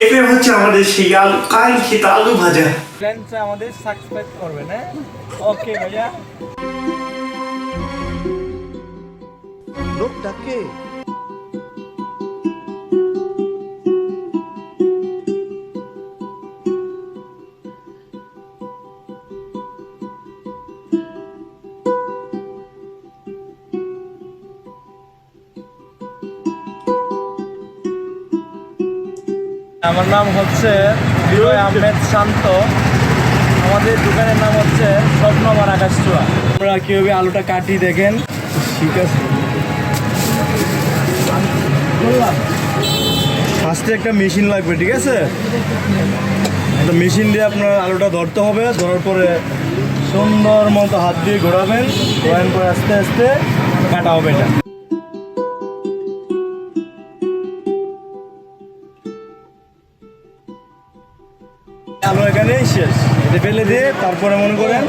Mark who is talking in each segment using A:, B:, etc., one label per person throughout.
A: এটা হচ্ছে আমাদের সেই আলু কাঙ্ক্ষিত আলু ভাজা।
B: চ্যানেলটা আমাদের সাবস্ক্রাইব করবেন, হ্যাঁ? ওকে ভাইয়া।
C: লোকটাকে
B: আমার নাম হচ্ছে বিজয় আহমেদ শান্ত। আমাদের দোকানের নাম হচ্ছে স্বপ্ন আমার আকাশ চুয়া। আপনারা কীভাবে আলুটা কাটি দেখেন। ঠিক আছে, ফার্স্টে একটা মেশিন লাগবে, ঠিক আছে? একটা মেশিন দিয়ে আপনার আলুটা ধরতে হবে। ধরার পরে সুন্দর মতো হাত দিয়ে ঘোরাবেন, ঘোরানোর পরে আস্তে আস্তে কাটা হবে এটা। আলু এখানেই শেষ। এটা ফেলে দিয়ে তারপরে মনে করেন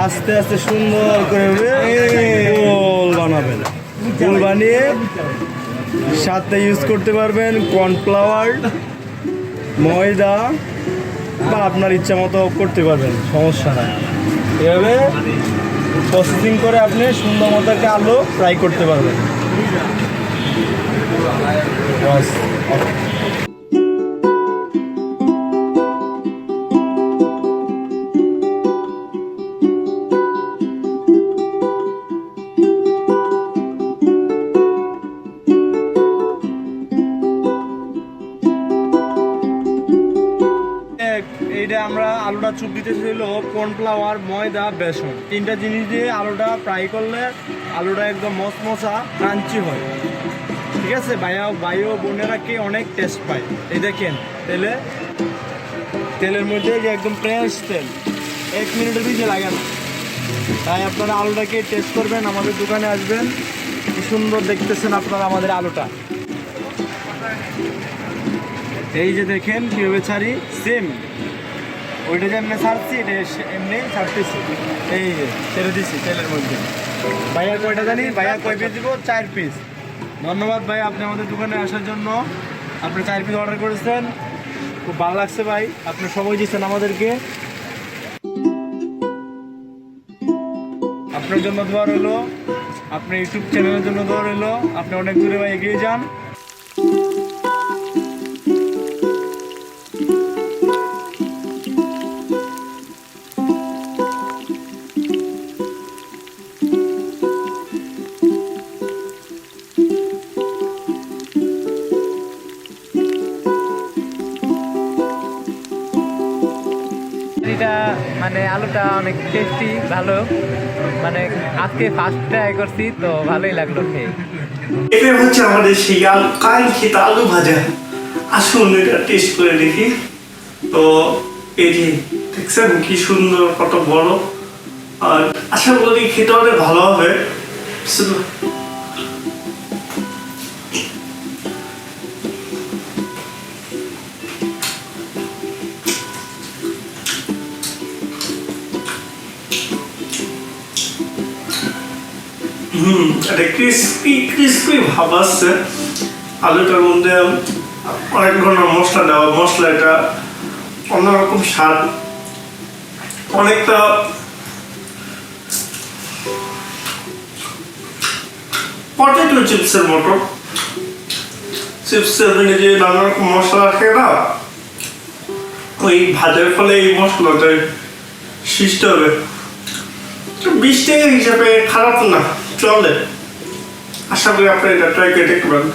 B: আস্তে আস্তে সুন্দর করে গোল বানাবেন। গোল বানিয়ে সাথে ইউজ করতে পারবেন কর্নফ্লাওয়ার, ময়দা বা আপনার ইচ্ছা মতো করতে পারবেন, সমস্যা নাই। এভাবে প্রসেসিং করে আপনি সুন্দর মতো একটা আলু ফ্রাই করতে পারবেন। এইটা আমরা আলুটা চুপ দিতে ছিল কর্নফ্লাওয়ার, ময়দা, বেসন, তিনটা জিনিস দিয়ে আলুটা ফ্রাই করলে আলুটা একদম মচমচা ক্রাঞ্চি হয়। ঠিক আছে ভাই ও বোনেরা কে অনেক টেস্ট পায়। এই দেখেন তেলের মধ্যে যে একদম ফ্রেশ তেল, 1 মিনিটের বেশি লাগে না। তাই আপনারা আলুটাকে টেস্ট করবেন, আমাদের দোকানে আসবেন। কি সুন্দর দেখতেছেন আপনারা আমাদের আলুটা। এই যে দেখেন কীভাবে ছাড়ি, সেম ওইটা যে এমনি ছাড়ছি, এটা এমনি ছাড়তেছি। এই যে ছেড়ে দিচ্ছি তেলের মধ্যে। ভাইয়া কয়টা জানি, ভাইয়া কয় পিস দিব? 4 পিস। ধন্যবাদ ভাই, আপনি আমাদের দোকানে আসার জন্য। আপনি 4 পিস অর্ডার করেছেন, খুব ভালো লাগছে ভাই। আপনি সময় দিচ্ছেন আমাদেরকে। আপনার জন্য দোয়া রইলো, আপনার ইউটিউব চ্যানেলের জন্য দোয়া রইলো। আপনি অনেক দূরে ভাই এগিয়ে যান।
D: এটা মানে আলুটা অনেক টেস্টি, ভালো। মানে আজকে ফার্স্ট ট্রাই করছি তো ভালোই লাগলো খেয়ে।
A: এটা হচ্ছে আমাদের সেই আলু কাঙ্ক্ষিত আলু ভাজা। আসুন এটা টেস্ট করে দেখি। তো এই যে দেখছেন কি সুন্দর, কত বড়, আর আশা করি খেতে অনেক ভালো হবে। এটা ক্রিস্পি ভাব আসছে। আলুটার মধ্যে অনেক ধরনের মশলা দেওয়া, মশলা এটা অন্যরকম স্বাদ, অনেকটা পটেটো চিপসের মতো। চিপসের যে নানা রকম মশলা রাখে না, ওই ভাজার ফলে এই মশলাটা সৃষ্টি হবে। 20 টাকা হিসাবে খারাপ না, চলে। আশা করি আপনি এটা ট্রাই করে দেখতে পারেন।